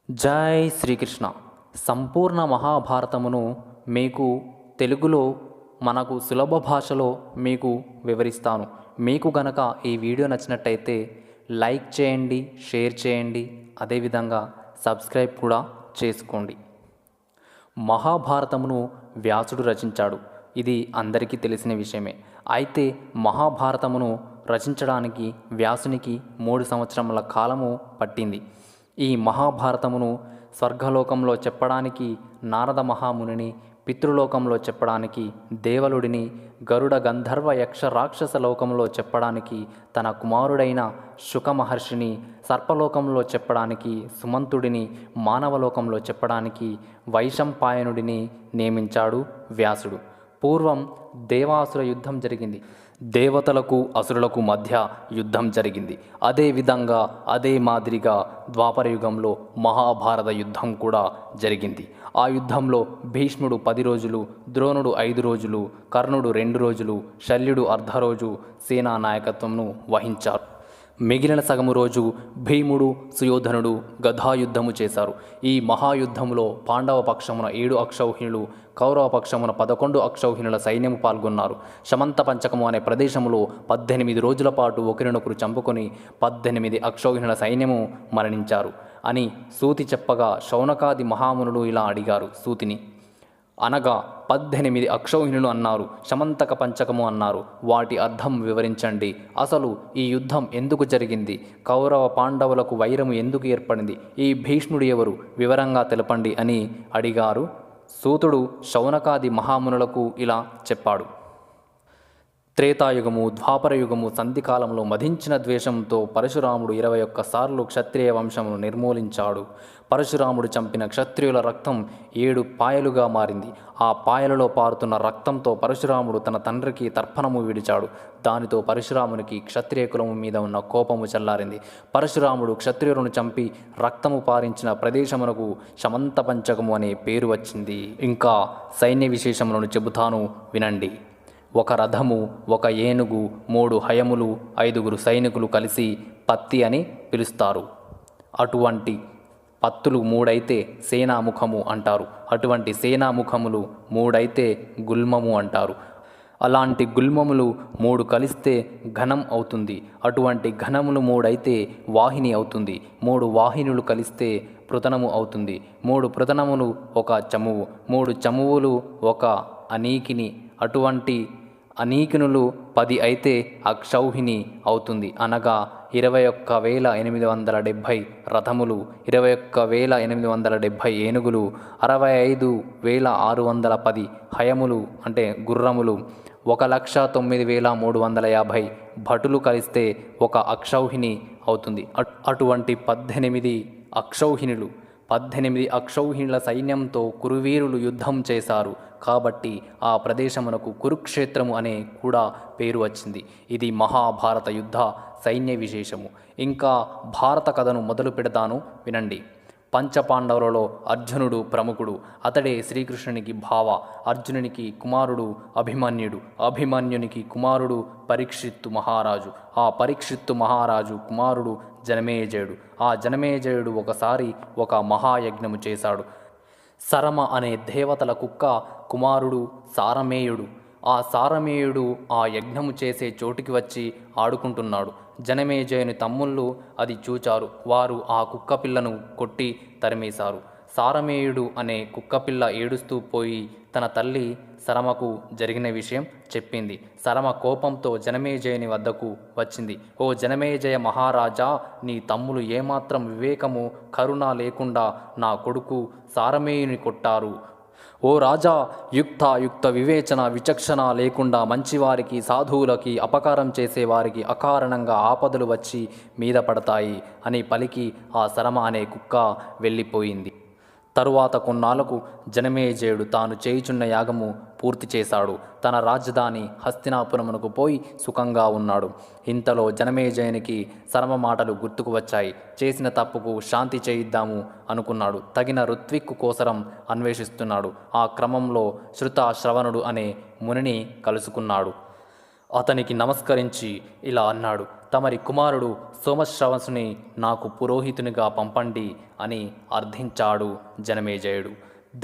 జై శ్రీకృష్ణ. సంపూర్ణ మహాభారతమును మీకు తెలుగులో మనకు సులభ భాషలో మీకు వివరిస్తాను. మీకు గనక ఈ వీడియో నచ్చినట్టయితే లైక్ చేయండి, షేర్ చేయండి, అదేవిధంగా సబ్స్క్రైబ్ కూడా చేసుకోండి. మహాభారతమును వ్యాసుడు రచించాడు. ఇది అందరికీ తెలిసిన విషయమే. అయితే మహాభారతమును రచించడానికి వ్యాసునికి 3 సంవత్సరముల కాలము పట్టింది. ఈ మహాభారతమును స్వర్గలోకంలో చెప్పడానికి నారద మహామునిని, పితృలోకంలో చెప్పడానికి దేవలుడిని, గరుడ గంధర్వ యక్ష రాక్షస లోకంలో చెప్పడానికి తన కుమారుడైన శుక మహర్షిని, సర్పలోకంలో చెప్పడానికి సుమంతుడిని, మానవలోకంలో చెప్పడానికి వైశంపాయనుడిని నియమించాడు వ్యాసుడు. పూర్వం దేవాసుర యుద్ధం జరిగింది. దేవతలకు అసురులకు మధ్య యుద్ధం జరిగింది. అదేవిధంగా అదే మాదిరిగా ద్వాపర యుగంలో మహాభారత యుద్ధం కూడా జరిగింది. ఆ యుద్ధంలో భీష్ముడు 10 రోజులు, ద్రోణుడు 5 రోజులు, కర్ణుడు 2 రోజులు, శల్యుడు అర్ధరోజు సేనా నాయకత్వంను వహించారు. మిగిలిన సగము రోజు భీముడు, సుయోధనుడు గదాయుద్ధము చేశారు. ఈ మహాయుద్ధములో పాండవ పక్షమున 7 అక్షౌహిణులు, కౌరవ పక్షమున 11 అక్షౌహిణుల సైన్యము పాల్గొన్నారు. శమంత పంచకము అనే ప్రదేశంలో 18 రోజుల పాటు ఒకరినొకరు చంపుకొని 18 అక్షౌహిణుల సైన్యము మరణించారు అని సూతి చెప్పగా శౌనకాది మహామునులు ఇలా అడిగారు సూతిని. అనగా 18 అక్షౌహిణులు అన్నారు, శమంతక పంచకము అన్నారు. వాటి అర్థం వివరించండి. అసలు ఈ యుద్ధం ఎందుకు జరిగింది? కౌరవ పాండవులకు వైరము ఎందుకు ఏర్పడింది? ఈ భీష్ముడు ఎవరు? వివరంగా తెలపండి అని అడిగారు. సూతుడు శౌనకాది మహామునులకు ఇలా చెప్పాడు. త్రేతాయుగము, ద్వాపరయుగము సంధికాలంలో మదించిన ద్వేషంతో పరశురాముడు 21 సార్లు క్షత్రియ వంశమును నిర్మూలించాడు. పరశురాముడు చంపిన క్షత్రియుల రక్తం 7 పాయలుగా మారింది. ఆ పాయలలో పారుతున్న రక్తంతో పరశురాముడు తన తండ్రికి తర్పణము విడిచాడు. దానితో పరశురామునికి క్షత్రియ కులము మీద ఉన్న కోపము చల్లారింది. పరశురాముడు క్షత్రియులను చంపి రక్తము పారించిన ప్రదేశమునకు శమంత పంచకము అనే పేరు వచ్చింది. ఇంకా సైన్య విశేషములను చెబుతాను వినండి. ఒక రథము, ఒక ఏనుగు, 3 హయములు, 5 సైనికులు కలిసి పత్తి అని పిలుస్తారు. అటువంటి పత్తులు 3 అయితే సేనాముఖము అంటారు. అటువంటి సేనాముఖములు 3 అయితే గుల్మము అంటారు. అలాంటి గుల్మములు 3 కలిస్తే ఘనం అవుతుంది. అటువంటి ఘనములు 3 అయితే వాహిని అవుతుంది. 3 వాహినులు కలిస్తే పృతనము అవుతుంది. 3 పృతనములు ఒక చమువు, 3 చమువులు ఒక అనీకిని. అటువంటి అనీకినులు 10 అయితే అక్షౌహిణి అవుతుంది. అనగా 21,870 రథములు, 21,870 ఏనుగులు, 65,610 హయములు అంటే గుర్రములు, 1,09,350 భటులు కలిస్తే ఒక అక్షౌహిణి అవుతుంది. అటువంటి 18 అక్షౌహిణులు, 18 అక్షౌహిణుల సైన్యంతో కురువీరులు యుద్ధం చేశారు. కాబట్టి ఆ ప్రదేశమునకు కురుక్షేత్రము అనే కూడా పేరు వచ్చింది. ఇది మహాభారత యుద్ధ సైన్య విశేషము. ఇంకా భారత కథను మొదలు పెడతాను వినండి. పంచపాండవులలో అర్జునుడు ప్రముఖుడు. అతడే శ్రీకృష్ణునికి భావ. అర్జునునికి కుమారుడు అభిమన్యుడు. అభిమన్యునికి కుమారుడు పరీక్షిత్తు మహారాజు. ఆ పరీక్షిత్తు మహారాజు కుమారుడు జనమేజయుడు. ఆ జనమేజయుడు ఒకసారి ఒక మహాయజ్ఞము చేశాడు. సరమ అనే దేవతల కుక్క కుమారుడు సారమేయుడు. ఆ సారమేయుడు ఆ యజ్ఞము చేసే చోటికి వచ్చి ఆడుకుంటున్నాడు. జనమేజయుని తమ్ముళ్ళు అది చూచారు. వారు ఆ కుక్కపిల్లను కొట్టి తరిమేశారు. సారమేయుడు అనే కుక్కపిల్ల ఏడుస్తూ పోయి తన తల్లి సరమకు జరిగిన విషయం చెప్పింది. సరమ కోపంతో జనమేజయుని వద్దకు వచ్చింది. ఓ జనమేజయ మహారాజా, నీ తమ్ములు ఏమాత్రం వివేకము కరుణ లేకుండా నా కొడుకు సారమేయుని కొట్టారు. ఓ రాజా, యుక్త వివేచన విచక్షణ లేకుండా మంచివారికి, సాధువులకి అపకారం చేసేవారికి అకారణంగా ఆపదలు వచ్చి మీద పడతాయి అని పలికి ఆ సరమ అనే కుక్క వెళ్ళిపోయింది. తరువాత కొన్నాళ్లకు జనమేజయుడు తాను చేయుచున్న యాగము పూర్తి చేశాడు. తన రాజధాని హస్తినాపురమునకు పోయి సుఖంగా ఉన్నాడు. ఇంతలో జనమేజయునికి సరమ మాటలు గుర్తుకు వచ్చాయి. చేసిన తప్పుకు శాంతి చేయిద్దాము అనుకున్నాడు. తగిన ఋత్విక్కు కోసరం అన్వేషిస్తున్నాడు. ఆ క్రమంలో శ్రుతశ్రవణుడు అనే మునిని కలుసుకున్నాడు. అతనికి నమస్కరించి ఇలా అన్నాడు. తమరి కుమారుడు సోమశ్రవసుని నాకు పురోహితునిగా పంపండి అని అర్థించాడు జనమేజయుడు.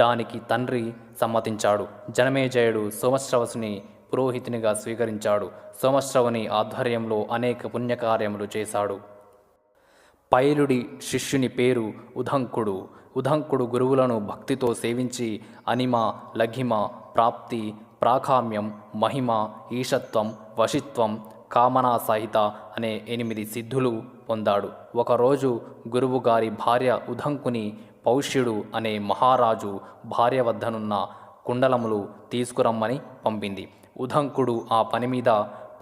దానికి తండ్రి సమ్మతించాడు. జనమేజయుడు సోమశ్రవసుని పురోహితునిగా స్వీకరించాడు. సోమశ్రవుని ఆధ్వర్యంలో అనేక పుణ్యకార్యములు చేశాడు. పైలుడి శిష్యుని పేరు ఉదంకుడు. ఉదంకుడు గురువులను భక్తితో సేవించి అనిమ, లఘిమ, ప్రాప్తి, ప్రాకామ్యం, మహిమ, ఈశత్వం, వశిత్వం, కామనా సహిత అనే 8 సిద్ధులు పొందాడు. ఒకరోజు గురువుగారి భార్య ఉదంకుని పౌష్యుడు అనే మహారాజు భార్య వద్దనున్న కుండలములు తీసుకురమ్మని పంపింది. ఉదంకుడు ఆ పని మీద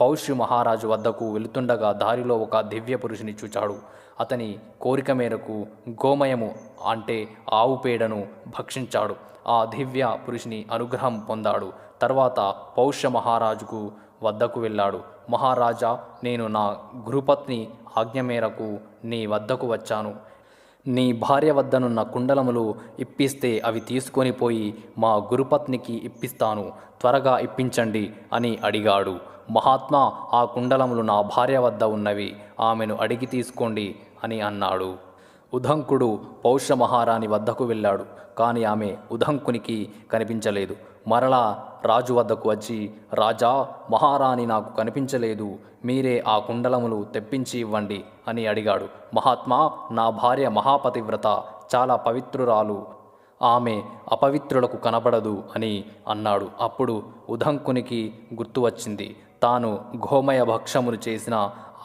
పౌష్య మహారాజు వద్దకు వెళుతుండగా దారిలో ఒక దివ్య పురుషుని చూచాడు. అతని కోరిక మేరకు గోమయము అంటే ఆవు పేడను భక్షించాడు. ఆ దివ్య పురుషుని అనుగ్రహం పొందాడు. తర్వాత పౌష్య మహారాజుకు వద్దకు వెళ్ళాడు. మహారాజా, నేను నా గురుపత్ని ఆజ్ఞ మేరకు నీ వద్దకు వచ్చాను. నీ భార్య వద్దనున్న కుండలములు ఇప్పిస్తే అవి తీసుకొని పోయి మా గురుపత్నికి ఇప్పిస్తాను, త్వరగా ఇప్పించండి అని అడిగాడు. మహాత్మా, ఆ కుండలములు నా భార్య వద్ద ఉన్నవి, ఆమెను అడిగి తీసుకోండి అని అన్నాడు. ఉదంకుడు పౌష్య మహారాణి వద్దకు వెళ్ళాడు. కానీ ఆమె ఉదంకునికి కనిపించలేదు. మరలా రాజు వద్దకు వచ్చి, రాజా, మహారాణి నాకు కనిపించలేదు, మీరే ఆ కుండలములు తెప్పించి ఇవ్వండి అని అడిగాడు. మహాత్మా, నా భార్య మహాపతివ్రత, చాలా పవిత్రురాలు, ఆమె అపవిత్రులకు కనబడదు అని అన్నాడు. అప్పుడు ఉదంకునికి గుర్తు వచ్చింది. తాను గోమయ భక్షమును చేసిన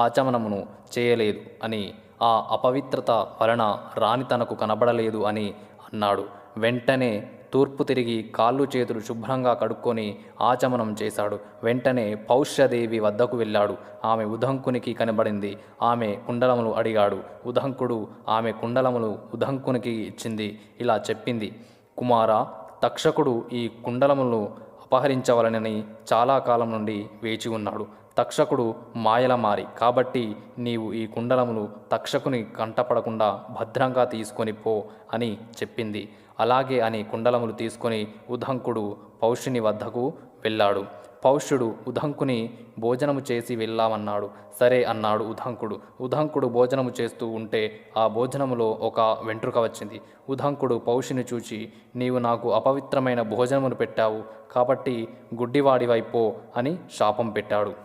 ఆచమనమును చేయలేదు అని, ఆ అపవిత్రత వలన రాణి తనకు కనబడలేదు అని అన్నాడు. వెంటనే తూర్పు తిరిగి కాళ్ళు చేతులు శుభ్రంగా కడుక్కొని ఆచమనం చేశాడు. వెంటనే పౌష్యదేవి వద్దకు వెళ్ళాడు. ఆమె ఉదంకునికి కనబడింది. ఆమె కుండలములు అడిగాడు. ఉదంకుడు ఆమె కుండలములు ఉదంకునికి ఇచ్చింది. ఇలా చెప్పింది, కుమారా, తక్షకుడు ఈ కుండలములను అపహరించవలనని చాలా కాలం నుండి వేచి ఉన్నాడు. తక్షకుడు మాయలమారి, కాబట్టి నీవు ఈ కుండలములు తక్షకుని కంటపడకుండా భద్రంగా తీసుకొని పో అని చెప్పింది. అలాగే అని కుండలములు తీసుకొని ఉదంకుడు పౌష్యుని వద్దకు వెళ్ళాడు. పౌష్యుడు ఉదంకుని భోజనము చేసి వెళ్ళామన్నాడు. సరే అన్నాడు ఉదంకుడు. ఉదంకుడు భోజనము చేస్తూ ఉంటే ఆ భోజనములో ఒక వెంట్రుక వచ్చింది. ఉదంకుడు పౌష్యుని చూచి, నీవు నాకు అపవిత్రమైన భోజనమును పెట్టావు, కాబట్టి గుడ్డివాడివైపో అని శాపం పెట్టాడు.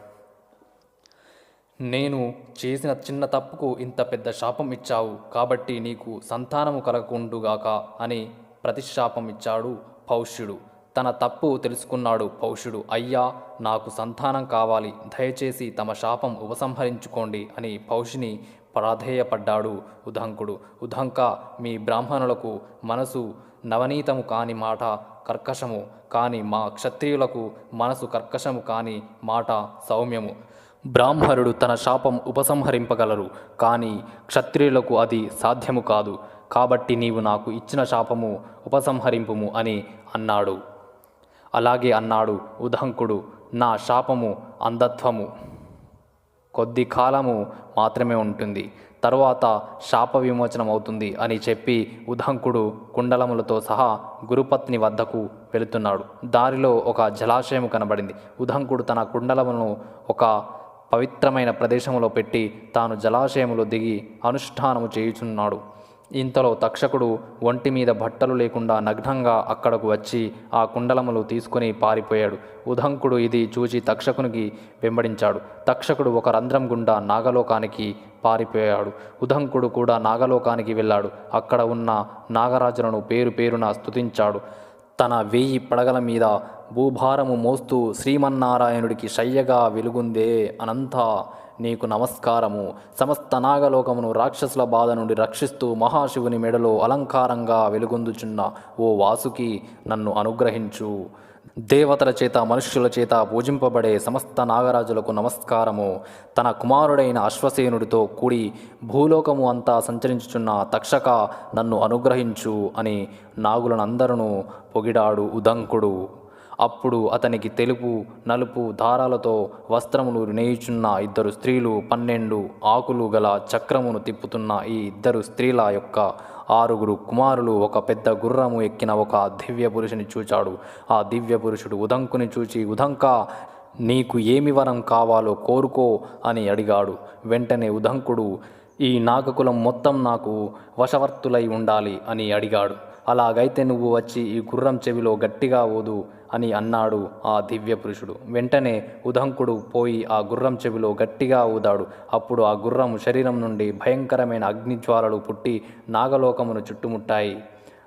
నేను చేసిన చిన్న తప్పుకు ఇంత పెద్ద శాపం ఇచ్చావు, కాబట్టి నీకు సంతానము కలగకుండుగాక అని ప్రతిశాపం ఇచ్చాడు పౌష్యుడు. తన తప్పు తెలుసుకున్నాడు పౌష్యుడు. అయ్యా, నాకు సంతానం కావాలి, దయచేసి తమ శాపం ఉపసంహరించుకోండి అని పౌష్యుని ప్రాధేయపడ్డాడు ఉదంకుడు. ఉదంక, మీ బ్రాహ్మణులకు మనసు నవనీతము కాని మాట కర్కశము, కాని మా క్షత్రియులకు మనసు కర్కశము కాని మాట సౌమ్యము. బ్రాహ్మణుడు తన శాపం ఉపసంహరింపగలరు, కానీ క్షత్రియులకు అది సాధ్యము కాదు. కాబట్టి నీవు నాకు ఇచ్చిన శాపము ఉపసంహరింపుము అని అన్నాడు. అలాగే అన్నాడు ఉదంకుడు. నా శాపము అంధత్వము కొద్ది కాలము మాత్రమే ఉంటుంది, తరువాత శాప విమోచనం అవుతుంది అని చెప్పి ఉదంకుడు కుండలములతో సహా గురుపత్ని వద్దకు వెళుతున్నాడు. దారిలో ఒక జలాశయం కనబడింది. ఉదంకుడు తన కుండలములను ఒక పవిత్రమైన ప్రదేశంలో పెట్టి తాను జలాశయములో దిగి అనుష్ఠానము చేయుచున్నాడు. ఇంతలో తక్షకుడు ఒంటి మీద బట్టలు లేకుండా నగ్నంగా అక్కడకు వచ్చి ఆ కుండలములు తీసుకొని పారిపోయాడు. ఉదంకుడు ఇది చూచి తక్షకునికి వెంబడించాడు. తక్షకుడు ఒక రంధ్రం గుండా నాగలోకానికి పారిపోయాడు. ఉదంకుడు కూడా నాగలోకానికి వెళ్ళాడు. అక్కడ ఉన్న నాగరాజులను పేరు పేరున స్తుతించాడు. తన 1000 పడగల మీద భూభారము మోస్తూ శ్రీమన్నారాయణుడికి శయ్యగా వెలుగుందే అనంత, నీకు నమస్కారము. సమస్త నాగలోకమును రాక్షసుల బాధ నుండి రక్షిస్తూ మహాశివుని మెడలో అలంకారంగా వెలుగొందుచున్న ఓ వాసుకి నన్ను అనుగ్రహించు. దేవతల చేత మనుష్యుల చేత పూజింపబడే సమస్త నాగరాజులకు నమస్కారము. తన కుమారుడైన అశ్వసేనుడితో కూడి భూలోకము అంతా సంచరించుచున్న తక్షక నన్ను అనుగ్రహించు అని నాగులనందరూ పొగిడాడు ఉదంకుడు. అప్పుడు అతనికి తెలుపు నలుపు దారాలతో వస్త్రములు నేయుచున్న 2 స్త్రీలు, 12 ఆకులు గల చక్రమును తిప్పుతున్న ఈ 2 స్త్రీల యొక్క 6 కుమారులు, ఒక పెద్ద గుర్రము ఎక్కిన ఒక దివ్య పురుషుని చూచాడు. ఆ దివ్య పురుషుడు ఉదంకుని చూచి, ఉదంక, నీకు ఏమి వరం కావాలో కోరుకో అని అడిగాడు. వెంటనే ఉదంకుడు ఈ నాగకులం మొత్తం నాకు వశవర్తులై ఉండాలి అని అడిగాడు. అలాగైతే నువ్వు వచ్చి ఈ గుర్రం చెవిలో గట్టిగా ఊదు అని అన్నాడు ఆ దివ్య పురుషుడు. వెంటనే ఉదంకుడు పోయి ఆ గుర్రం చెవిలో గట్టిగా ఊదాడు. అప్పుడు ఆ గుర్రం శరీరం నుండి భయంకరమైన అగ్నిజ్వాలలు పుట్టి నాగలోకమును చుట్టుముట్టాయి.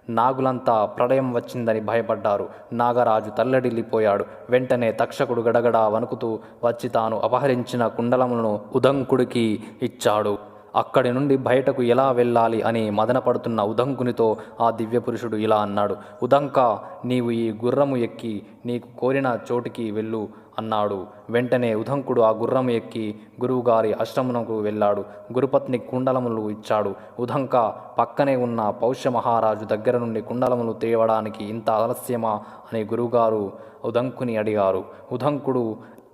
నాగులంతా ప్రళయం వచ్చిందని భయపడ్డారు. నాగరాజు తల్లడిల్లిపోయాడు. వెంటనే తక్షకుడు గడగడా వణుకుతూ వచ్చి తాను అపహరించిన కుండలములను ఉదంకుడికి ఇచ్చాడు. అక్కడి నుండి బయటకు ఎలా వెళ్ళాలి అని మదనపడుతున్న ఉదంకునితో ఆ దివ్యపురుషుడు ఇలా అన్నాడు. ఉదంక, నీవు ఈ గుర్రము ఎక్కి నీకు కోరిన చోటికి వెళ్ళు అన్నాడు. వెంటనే ఉదంకుడు ఆ గుర్రము ఎక్కి గురువుగారి ఆశ్రమమునకు వెళ్ళాడు. గురుపత్ని కుండలములు ఇచ్చాడు. ఉదంక పక్కనే ఉన్న పౌష్య మహారాజు దగ్గర నుండి కుండలములు తేవడానికి ఇంత ఆలస్యమా అని గురువుగారు ఉదంకుని అడిగారు. ఉదంకుడు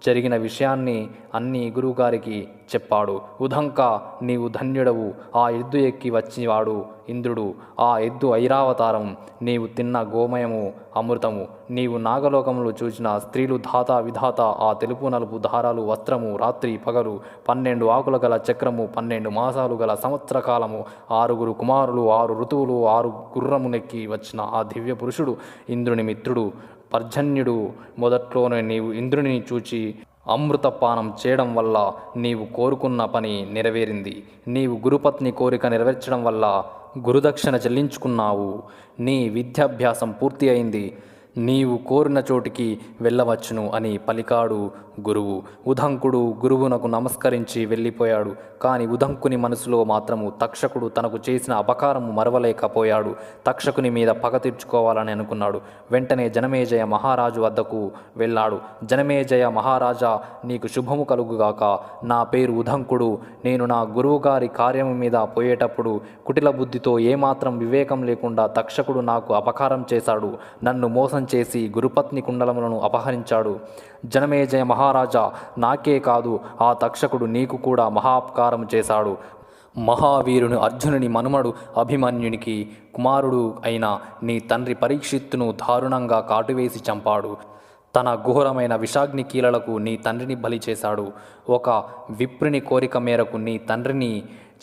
జరిగిన విషయాన్ని అన్ని గురువుగారికి చెప్పాడు. ఉదంక, నీవు ధన్యుడవు. ఆ ఎద్దు ఎక్కి వచ్చివాడు ఇంద్రుడు. ఆ ఎద్దు ఐరావతారం. నీవు తిన్న గోమయము అమృతము. నీవు నాగలోకములు చూసిన స్త్రీలు ధాత విధాత. ఆ తెలుపు నలుపు దారాలు వస్త్రము. రాత్రి పగలు 12 ఆకుల గల చక్రము. 12 మాసాలు గల సంవత్సర కాలము. 6 కుమారులు, 6 ఋతువులు, 6 గుర్రమునెక్కి వచ్చిన ఆ దివ్య పురుషుడు ఇంద్రుని మిత్రుడు పర్జన్యుడు. మొదట్లోనే నీవు ఇంద్రుని చూచి అమృతపానం చేయడం వల్ల నీవు కోరుకున్న పని నెరవేరింది. నీవు గురుపత్ని కోరిక నెరవేర్చడం వల్ల గురుదక్షిణ చెల్లించుకున్నావు. నీ విద్యాభ్యాసం పూర్తి అయింది. నీవు కోరిన చోటికి వెళ్ళవచ్చును అని పలికాడు గురువు. ఉదంకుడు గురువునకు నమస్కరించి వెళ్ళిపోయాడు. కానీ ఉదంకుని మనసులో మాత్రము తక్షకుడు తనకు చేసిన అపకారము మరవలేకపోయాడు. తక్షకుని మీద పగ తీర్చుకోవాలని అనుకున్నాడు. వెంటనే జనమేజయ మహారాజు వద్దకు వెళ్ళాడు. జనమేజయ మహారాజా, నీకు శుభము కలుగుగాక. నా పేరు ఉదంకుడు. నేను నా గురువుగారి కార్యము మీద పోయేటప్పుడు కుటిల బుద్ధితో ఏమాత్రం వివేకం లేకుండా తక్షకుడు నాకు అపకారం చేశాడు. నన్ను మోసం చేసి గురుపత్ని కుండలములను అపహరించాడు. జనమేజయ మహారాజా, నాకే కాదు ఆ తక్షకుడు నీకు కూడా మహాపకారం చేశాడు. మహావీరుని అర్జునుని మనుమడు అభిమన్యునికి కుమారుడు అయిన నీ తండ్రి పరీక్షిత్తును దారుణంగా కాటువేసి చంపాడు. తన ఘోరమైన విషాగ్ని కీలలకు నీ తండ్రిని బలి చేశాడు. ఒక విప్రుని కోరిక మేరకు నీ తండ్రిని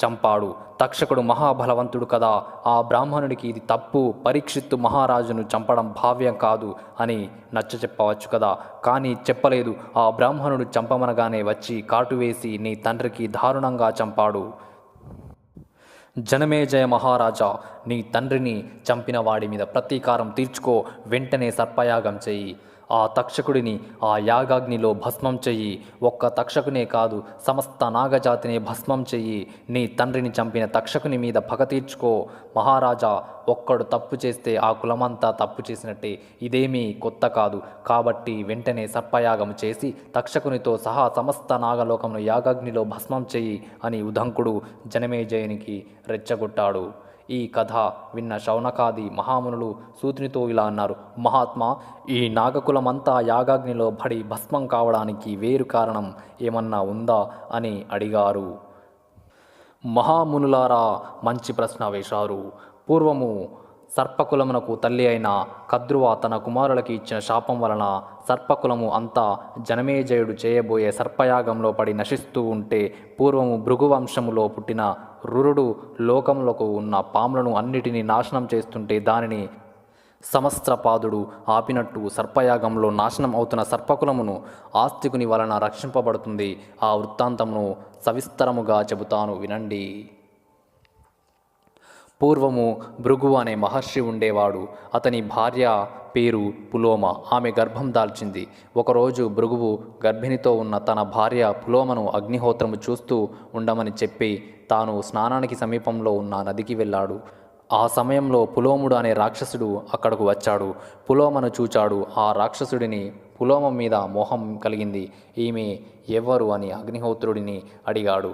చంపాడు. తక్షకుడు మహాబలవంతుడు కదా. ఆ బ్రాహ్మణుడికి ఇది తప్పు. పరీక్షిత్తు మహారాజును చంపడం భావ్యం కాదు అని నచ్చ చెప్పవచ్చు కదా. కానీ చెప్పలేదు. ఆ బ్రాహ్మణుడు చంపమనగానే వచ్చి కాటువేసి నీ తండ్రికి దారుణంగా చంపాడు. జనమేజయ మహారాజా, నీ తండ్రిని చంపిన వాడి మీద ప్రతీకారం తీర్చుకో. వెంటనే సర్పయాగం చెయ్యి. ఆ తక్షకుడిని ఆ యాగాగ్నిలో భస్మం చెయ్యి. ఒక్క తక్షకునే కాదు, సమస్త నాగజాతిని భస్మం చెయ్యి. నీ తండ్రిని చంపిన తక్షకుని మీద పగ తీర్చుకో. మహారాజా, ఒక్కడు తప్పు చేస్తే ఆ కులమంతా తప్పు చేసినట్టే. ఇదేమీ కొత్త కాదు. కాబట్టి వెంటనే సర్పయాగం చేసి తక్షకునితో సహా సమస్త నాగలోకమును యాగాగ్నిలో భస్మం చెయ్యి అని ఉదంకుడు జనమేజయునికి రెచ్చగొట్టాడు. ఈ కథ విన్న శౌనకాది మహామునులు సూతునితో ఇలా అన్నారు. మహాత్మా, ఈ నాగకులమంతా యాగాగ్నిలో పడి భస్మం కావడానికి వేరు కారణం ఏమన్నా ఉందా అని అడిగారు. మహామునులారా, మంచి ప్రశ్న వేశారు. పూర్వము సర్పకులమునకు తల్లి అయిన కద్రువ తన కుమారులకి ఇచ్చిన శాపం వలన సర్పకులము అంతా జనమేజయుడు చేయబోయే సర్పయాగంలో పడి నశిస్తూ ఉంటే పూర్వము భృగువంశములో పుట్టిన రురుడు లోకములకు ఉన్న పాములను అన్నిటినీ నాశనం చేస్తుంటే దానిని సమస్త్రపాదుడు ఆపినట్టు సర్పయాగంలో నాశనం అవుతున్న సర్పకులమును ఆస్తికుని వలన రక్షింపబడుతుంది. ఆ వృత్తాంతమును సవిస్తరముగా చెబుతాను వినండి. పూర్వము భృగు అనే మహర్షి ఉండేవాడు. అతని భార్య పేరు పులోమ. ఆమె గర్భం దాల్చింది. ఒకరోజు భృగువు గర్భిణితో ఉన్న తన భార్య పులోమను అగ్నిహోత్రము చూస్తూ ఉండమని చెప్పి తాను స్నానానికి సమీపంలో ఉన్న నదికి వెళ్ళాడు. ఆ సమయంలో పులోముడు అనే రాక్షసుడు అక్కడకు వచ్చాడు. పులోమను చూచాడు. ఆ రాక్షసుడిని పులోమ మీద మోహం కలిగింది. ఈమె ఎవరు అని అగ్నిహోత్రుడిని అడిగాడు.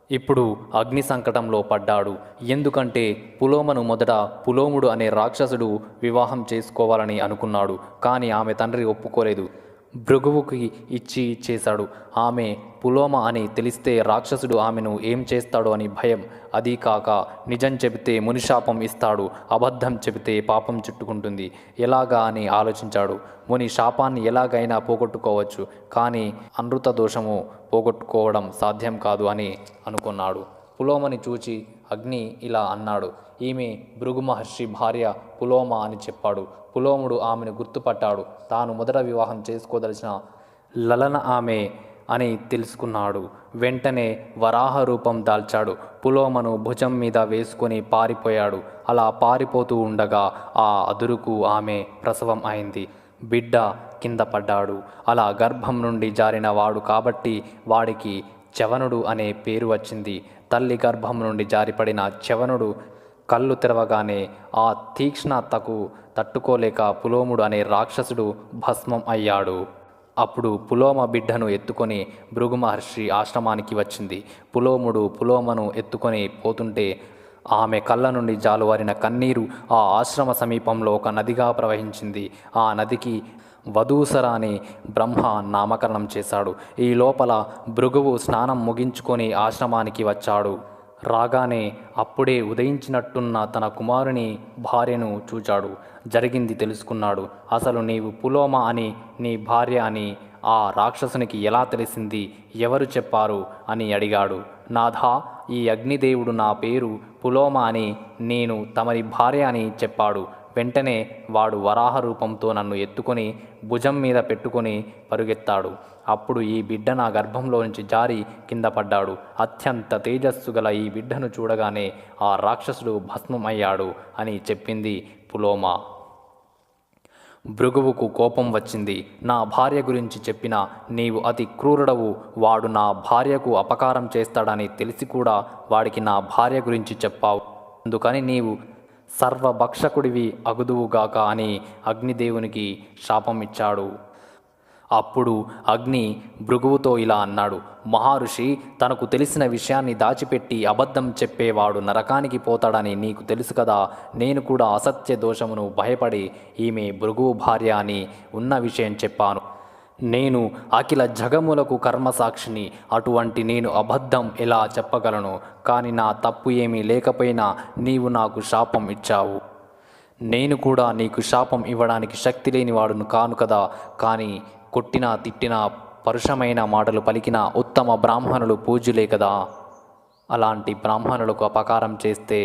ఇప్పుడు అగ్ని సంకటంలో పడ్డాడు. ఎందుకంటే పులోమను మొదట పులోముడు అనే రాక్షసుడు వివాహం చేసుకోవాలని అనుకున్నాడు. కానీ ఆమె తండ్రి ఒప్పుకోలేదు. భృగువుకి ఇచ్చేశాడు. ఆమె పులోమ అని తెలిస్తే రాక్షసుడు ఆమెను ఏం చేస్తాడో అని భయం. అదీ కాక నిజం చెబితే మునిశాపం ఇస్తాడు, అబద్ధం చెబితే పాపం చుట్టుకుంటుంది. ఎలాగా అని ఆలోచించాడు. ముని శాపాన్ని ఎలాగైనా పోగొట్టుకోవచ్చు, కానీ అనృత దోషము పోగొట్టుకోవడం సాధ్యం కాదు అని అనుకున్నాడు. పులోమని చూచి అగ్ని ఇలా అన్నాడు, ఈమె భృగు మహర్షి భార్య పులోమ అని చెప్పాడు. పులోముడు ఆమెను గుర్తుపట్టాడు. తాను మొదట వివాహం చేసుకోదలిచిన లలన ఆమె అని తెలుసుకున్నాడు. వెంటనే వరాహ రూపం దాల్చాడు. పులోమను భుజం మీద వేసుకొని పారిపోయాడు. అలా పారిపోతూ ఉండగా ఆ అదురుకు ఆమె ప్రసవం అయింది. బిడ్డ కింద పడ్డాడు. అలా గర్భం నుండి జారిన వాడు కాబట్టి వాడికి చవనుడు అనే పేరు వచ్చింది. తల్లి గర్భం నుండి జారిపడిన చవనుడు కళ్ళు తెరవగానే ఆ తీక్ష్ణతకు తట్టుకోలేక పులోముడు అనే రాక్షసుడు భస్మం అయ్యాడు. అప్పుడు పులోమ బిడ్డను ఎత్తుకొని భృగు మహర్షి ఆశ్రమానికి వచ్చింది. పులోముడు పులోమను ఎత్తుకొని పోతుంటే ఆమె కళ్ళ నుండి జాలువారిన కన్నీరు ఆ ఆశ్రమ సమీపంలో ఒక నదిగా ప్రవహించింది. ఆ నదికి వధూసర అని బ్రహ్మ నామకరణం చేశాడు. ఈ లోపల భృగువు స్నానం ముగించుకొని ఆశ్రమానికి వచ్చాడు. రాగానే అప్పుడే ఉదయించినట్టున్న తన కుమారుని భార్యను చూచాడు. జరిగింది తెలుసుకున్నాడు. అసలు నీవు పులోమ అని నీ భార్య అని ఆ రాక్షసునికి ఎలా తెలిసింది, ఎవరు చెప్పారు అని అడిగాడు. నాథా, ఈ అగ్నిదేవుడు నా పేరు పులోమ అని, నేను తమరి భార్య అని చెప్పాడు. వెంటనే వాడు వరాహ రూపంతో నన్ను ఎత్తుకొని భుజం మీద పెట్టుకొని పరుగెత్తాడు. అప్పుడు ఈ బిడ్డ నా గర్భంలో నుంచి జారి కింద పడ్డాడు. అత్యంత తేజస్సు గల ఈ బిడ్డను చూడగానే ఆ రాక్షసుడు భస్మం అయ్యాడు అని చెప్పింది పులోమ. భృగువుకు కోపం వచ్చింది. నా భార్య గురించి చెప్పిన నీవు అతి క్రూరుడవు. వాడు నా భార్యకు అపకారం చేస్తాడని తెలిసి కూడా వాడికి నా భార్య గురించి చెప్పావు. అందుకని నీవు సర్వభక్షకుడివి అగుదువుగాక అని అగ్నిదేవునికి శాపం ఇచ్చాడు. అప్పుడు అగ్ని భృగువుతో ఇలా అన్నాడు, మహర్షి, తనకు తెలిసిన విషయాన్ని దాచిపెట్టి అబద్ధం చెప్పేవాడు నరకానికి పోతాడని నీకు తెలుసు కదా. నేను కూడా అసత్య దోషమును భయపడి ఈమె భృగువు భార్య అని ఉన్న విషయం చెప్పాను. నేను అఖిల జగములకు కర్మసాక్షిని. అటువంటి నేను అబద్ధం ఎలా చెప్పగలను? కానీ నా తప్పు ఏమీ లేకపోయినా నీవు నాకు శాపం ఇచ్చావు. నేను కూడా నీకు శాపం ఇవ్వడానికి శక్తి లేనివాడును కాను కదా. కానీ కొట్టినా తిట్టినా పరుషమైన మాటలు పలికిన ఉత్తమ బ్రాహ్మణులు పూజ్యులే కదా. అలాంటి బ్రాహ్మణులకు అపకారం చేస్తే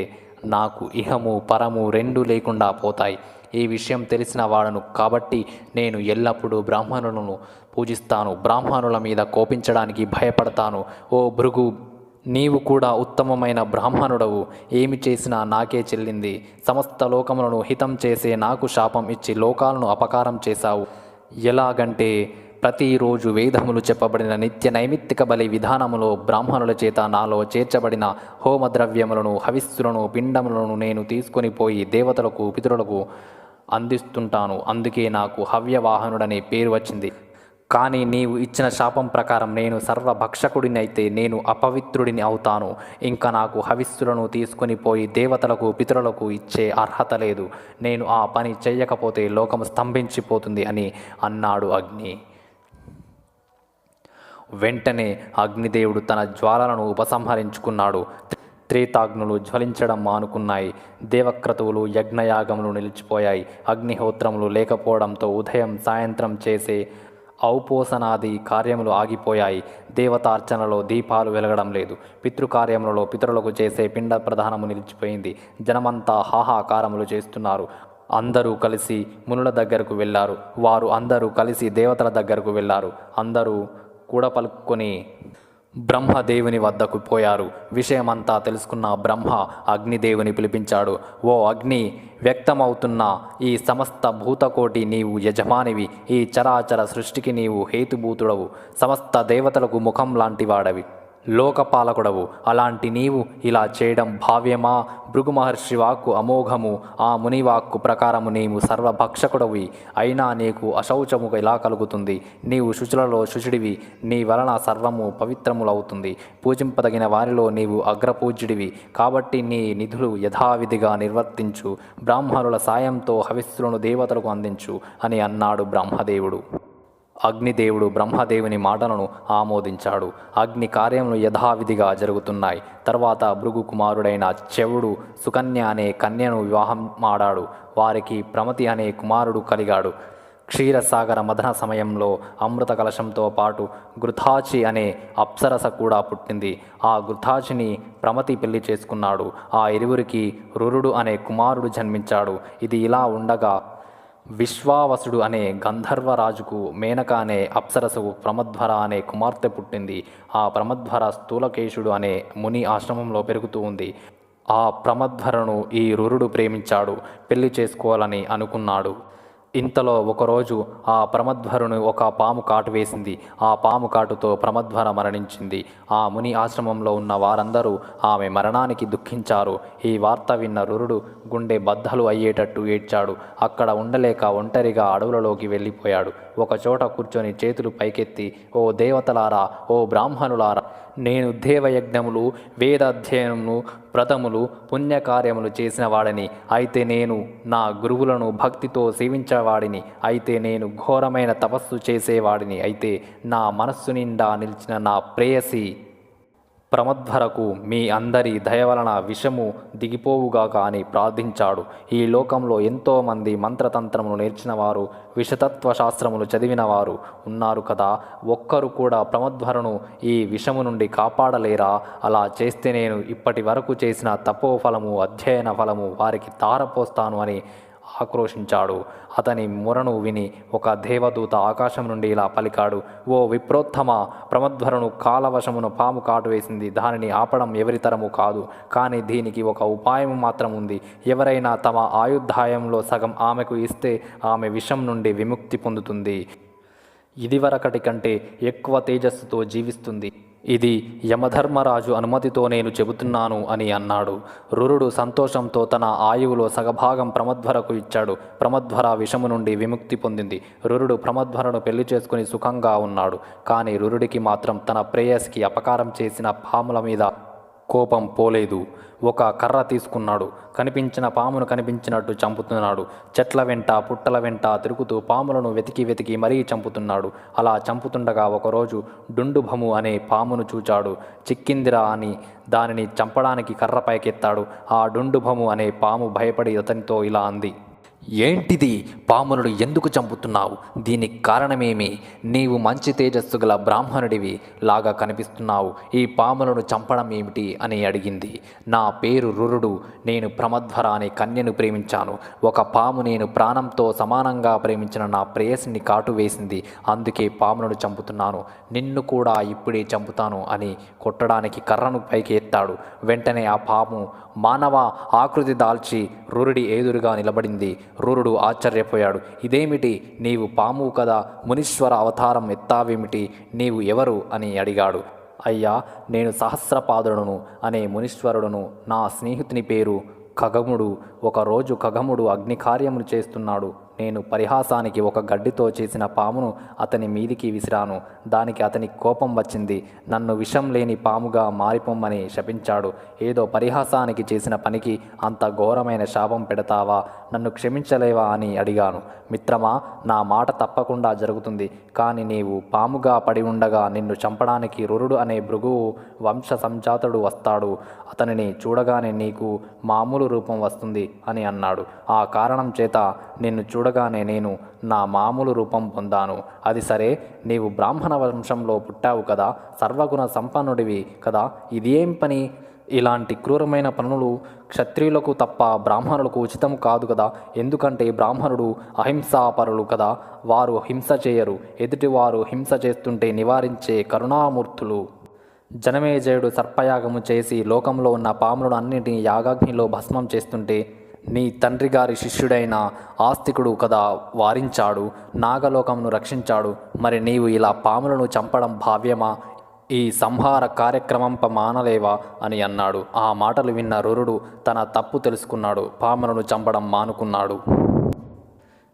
నాకు ఇహము పరము రెండూ లేకుండా పోతాయి. ఈ విషయం తెలిసిన వాడను కాబట్టి నేను ఎల్లప్పుడూ బ్రాహ్మణులను పూజిస్తాను. బ్రాహ్మణుల మీద కోపించడానికి భయపడతాను. ఓ భృగు, నీవు కూడా ఉత్తమమైన బ్రాహ్మణుడవు. ఏమి చేసినా నాకే చెల్లింది. సమస్త లోకములను హితం చేసే నాకు శాపం ఇచ్చి లోకాలను అపకారం చేశావు. ఎలాగంటే ప్రతిరోజు వేదములు చెప్పబడిన నిత్య నైమిత్తిక బలి విధానములో బ్రాహ్మణుల చేత నాలో చేర్చబడిన హోమద్రవ్యములను, హవిస్సులను, పిండములను నేను తీసుకొని పోయి దేవతలకు, పితరులకు అందిస్తుంటాను. అందుకే నాకు హవ్యవాహనుడనే పేరు వచ్చింది. కానీ నీవు ఇచ్చిన శాపం ప్రకారం నేను సర్వభక్షకుడినైతే నేను అపవిత్రుడిని అవుతాను. ఇంకా నాకు హవిస్సులను తీసుకొని పోయి దేవతలకు, పితరులకు ఇచ్చే అర్హత లేదు. నేను ఆ పని చెయ్యకపోతే లోకము స్తంభించిపోతుంది అని అన్నాడు అగ్ని. వెంటనే అగ్నిదేవుడు తన జ్వాలలను ఉపసంహరించుకున్నాడు. త్రేతాగ్నులు జ్వలించడం మానుకున్నాయి. దేవక్రతువులు, యజ్ఞయాగములు నిలిచిపోయాయి. అగ్నిహోత్రములు లేకపోవడంతో ఉదయం సాయంత్రం చేసే ఔపోసనాది కార్యములు ఆగిపోయాయి. దేవతార్చనలో దీపాలు వెలగడం లేదు. పితృకార్యములలో పితరులకు చేసే పిండ ప్రధానము నిలిచిపోయింది. జనమంతా హాహాకారములు చేస్తున్నారు. అందరూ కలిసి మునుల దగ్గరకు వెళ్ళారు. వారు అందరూ కలిసి దేవతల దగ్గరకు వెళ్ళారు. అందరూ కూడా పలుకొని బ్రహ్మదేవుని వద్దకు పోయారు. విషయమంతా తెలుసుకున్న బ్రహ్మ అగ్నిదేవుని పిలిపించాడు. ఓ అగ్ని, వ్యక్తమవుతున్న ఈ సమస్త భూతకోటి నీవు యజమానివి. ఈ చరాచర సృష్టికి నీవు హేతుభూతుడవు. సమస్త దేవతలకు ముఖం లాంటి వాడవి, లోకపాలకుడవు. అలాంటి నీవు ఇలా చేయడం భావ్యమా? భృగు మహర్షి వాక్కు అమోఘము. ఆ మునివాక్కు ప్రకారము నీవు సర్వభక్షకుడవి. అయినా నీకు అశౌచము ఎలా కలుగుతుంది? నీవు శుచులలో శుచుడివి. నీ వలన సర్వము పవిత్రములవుతుంది. పూజింపదగిన వారిలో నీవు అగ్రపూజ్యుడివి. కాబట్టి నీ నిధులు యథావిధిగా నిర్వర్తించు. బ్రాహ్మణుల సాయంతో హవిస్సులను దేవతలకు అందించు అని అన్నాడు బ్రహ్మదేవుడు. అగ్నిదేవుడు బ్రహ్మదేవుని మాటలను ఆమోదించాడు. అగ్ని కార్యములు యథావిధిగా జరుగుతున్నాయి. తర్వాత భృగు కుమారుడైన చెవుడు సుకన్య అనే కన్యను వివాహమాడాడు. వారికి ప్రమతి అనే కుమారుడు కలిగాడు. క్షీరసాగర మదన సమయంలో అమృత కలశంతో పాటు ఘృతాచి అనే అప్సరస కూడా పుట్టింది. ఆ ఘృతాచిని ప్రమతి పెళ్లి చేసుకున్నాడు. ఆ ఇరువురికి రురుడు అనే కుమారుడు జన్మించాడు. ఇది ఇలా ఉండగా విశ్వావసుడు అనే గంధర్వరాజుకు మేనక అనే అప్సరసకు ప్రమధ్వర అనే కుమార్తె పుట్టింది. ఆ ప్రమధ్వర స్థూలకేశుడు అనే ముని ఆశ్రమంలో పెరుగుతూ ఉంది. ఆ ప్రమధ్వరను ఈ రురుడు ప్రేమించాడు, పెళ్లి చేసుకోవాలని అనుకున్నాడు. ఇంతలో ఒకరోజు ఆ ప్రమధ్వరును ఒక పాము కాటు వేసింది. ఆ పాము కాటుతో ప్రమధ్వర మరణించింది. ఆ ముని ఆశ్రమంలో ఉన్న వారందరూ ఆమె మరణానికి దుఃఖించారు. ఈ వార్త విన్న రురుడు గుండె బద్దలు అయ్యేటట్టు ఏడ్చాడు. అక్కడ ఉండలేక ఒంటరిగా అడవులలోకి వెళ్ళిపోయాడు. ఒకచోట కూర్చొని చేతులు పైకెత్తి, ఓ దేవతలారా, ఓ బ్రాహ్మణులారా, నేను దేవయజ్ఞములు, వేదాధ్యయనములు, వ్రతములు, పుణ్యకార్యములు చేసిన వాడిని. అయితే నేను నా గురువులను భక్తితో సేవించేవాడిని. అయితే నేను ఘోరమైన తపస్సు చేసేవాడిని. అయితే నా మనస్సు నిండా నిలిచిన నా ప్రేయసి ప్రమధ్వరకు మీ అందరి దయ వలన విషము దిగిపోవుగాక అని ప్రార్థించాడు. ఈ లోకంలో ఎంతోమంది మంత్రతంత్రములు నేర్చినవారు, విషతత్వ శాస్త్రములు చదివినవారు ఉన్నారు కదా, ఒక్కరు కూడా ప్రమధ్వరను ఈ విషము నుండి కాపాడలేరా? అలా చేస్తే నేను ఇప్పటి వరకు చేసిన తపోఫలము, అధ్యయన ఫలము వారికి తారపోస్తాను అని ఆక్రోశించాడు. అతని మొరను విని ఒక దేవదూత ఆకాశం నుండి ఇలా పలికాడు, ఓ విప్రోత్తమ, ప్రమధ్వరను కాలవశమును పాము కాటు వేసింది. దానిని ఆపడం ఎవరితరము కాదు. కానీ దీనికి ఒక ఉపాయం మాత్రం ఉంది. ఎవరైనా తమ ఆయుర్దాయంలో సగం ఆమెకు ఇస్తే ఆమె విషం నుండి విముక్తి పొందుతుంది. ఇదివరకటి కంటే ఎక్కువ తేజస్సుతో జీవిస్తుంది. ఇది యమధర్మరాజు అనుమతితో నేను చెబుతున్నాను అని అన్నాడు. రురుడు సంతోషంతో తన ఆయువులో సగభాగం ప్రమధ్వరకు ఇచ్చాడు. ప్రమధ్వర విషము నుండి విముక్తి పొందింది. రురుడు ప్రమధ్వరను పెళ్లి చేసుకుని సుఖంగా ఉన్నాడు. కానీ రురుడికి మాత్రం తన ప్రేయస్కి అపకారం చేసిన పాముల మీద కోపం పోలేదు. ఒక కర్ర తీసుకున్నాడు. కనిపించిన పామును కనిపించినట్టు చంపుతున్నాడు. చెట్ల వెంట పుట్టల వెంట తిరుగుతూ పాములను వెతికి మరీ చంపుతున్నాడు. అలా చంపుతుండగా ఒకరోజు డుండుభము అనే పామును చూచాడు. చిక్కిందిరా అని దానిని చంపడానికి కర్ర పైకెత్తాడు. ఆ డుండుభము అనే పాము భయపడి అతనితో ఇలా అంది, ఏంటిది? పాములను ఎందుకు చంపుతున్నావు? దీనికి కారణమేమి? నీవు మంచి తేజస్సు గల బ్రాహ్మణుడివి లాగా కనిపిస్తున్నావు. ఈ పాములను చంపడం ఏమిటి అని అడిగింది. నా పేరు రురుడు. నేను ప్రమధ్వర అనే కన్యను ప్రేమించాను. ఒక పాము నేను ప్రాణంతో సమానంగా ప్రేమించిన నా ప్రేయసిని కాటు వేసింది. అందుకే పాములను చంపుతున్నాను. నిన్ను కూడా ఇప్పుడే చంపుతాను అని కొట్టడానికి కర్రను పైకి ఎత్తాడు. వెంటనే ఆ పాము మానవ ఆకృతి దాల్చి రురుడి ఎదురుగా నిలబడింది. రురుడు ఆశ్చర్యపోయాడు. ఇదేమిటి? నీవు పాము కదా, మునీశ్వర అవతారం ఎత్తావేమిటి? నీవు ఎవరు అని అడిగాడు. అయ్యా, నేను సహస్రపాదుడును అనే మునీశ్వరుడును. నా స్నేహితుని పేరు ఖగముడు. ఒకరోజు ఖగముడు అగ్ని కార్యములు చేస్తున్నాడు. నేను పరిహాసానికి ఒక గడ్డితో చేసిన పామును అతని మీదికి విసిరాను. దానికి అతనికి కోపం వచ్చింది. నన్ను విషం లేని పాముగా మారిపోమ్మని శపించాడు. ఏదో పరిహాసానికి చేసిన పనికి అంత ఘోరమైన శాపం పెడతావా? నన్ను క్షమించలేవా అని అడిగాను. మిత్రమా, నా మాట తప్పకుండా జరుగుతుంది. కానీ నీవు పాముగా పడి ఉండగా నిన్ను చంపడానికి రురుడు అనే భృగువు వంశ సంజాతుడు వస్తాడు. అతనిని చూడగానే నీకు మామూలు రూపం వస్తుంది అని అన్నాడు. ఆ కారణం చేత నిన్ను చూడగానే నేను నా మామూలు రూపం పొందాను. అది సరే, నీవు బ్రాహ్మణ వంశంలో పుట్టావు కదా, సర్వగుణ సంపన్నుడివి కదా, ఇదేం పని? ఇలాంటి క్రూరమైన పనులు క్షత్రియులకు తప్ప బ్రాహ్మణులకు ఉచితం కాదు కదా. ఎందుకంటే బ్రాహ్మణుడు అహింసాపరులు కదా. వారు హింస చేయరు. ఎదుటివారు హింస చేస్తుంటే నివారించే కరుణామూర్తులు. జనమేజయుడు సర్పయాగము చేసి లోకంలో ఉన్న పాములను అన్నింటినీ యాగాగ్నిలో భస్మం చేస్తుంటే నీ తండ్రి గారి శిష్యుడైన ఆస్తికుడు కదా వారించాడు, నాగలోకమును రక్షించాడు. మరి నీవు ఇలా పాములను చంపడం భావ్యమా? ఈ సంహార కార్యక్రమం మానలేవా అని అన్నాడు. ఆ మాటలు విన్న రురుడు తన తప్పు తెలుసుకున్నాడు. పాములను చంపడం మానుకున్నాడు.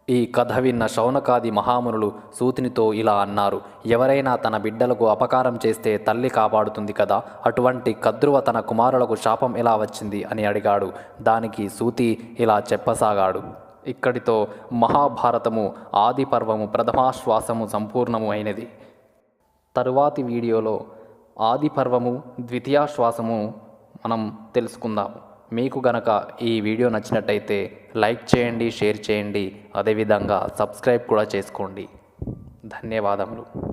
ఈ కథ విన్న శౌనకాది మహామునులు సూతునితో ఇలా అన్నారు. ఎవరైనా తన బిడ్డలకు అపకారం చేస్తే తల్లి కాపాడుతుంది కదా, అటువంటి కద్రువ తన కుమారులకు శాపం ఎలా వచ్చింది అని అడిగాడు. దానికి సూతి ఇలా చెప్పసాగాడు. ఇక్కడితో మహాభారతము ఆది పర్వము ప్రథమాశ్వాసము సంపూర్ణము అయినది. తరువాతి వీడియోలో ఆది పర్వము ద్వితీయాశ్వాసము మనం తెలుసుకుందాము. మీకు గనక ఈ వీడియో నచ్చినట్టయితే లైక్ చేయండి, షేర్ చేయండి, అదేవిధంగా సబ్స్క్రైబ్ కూడా చేసుకోండి. ధన్యవాదములు.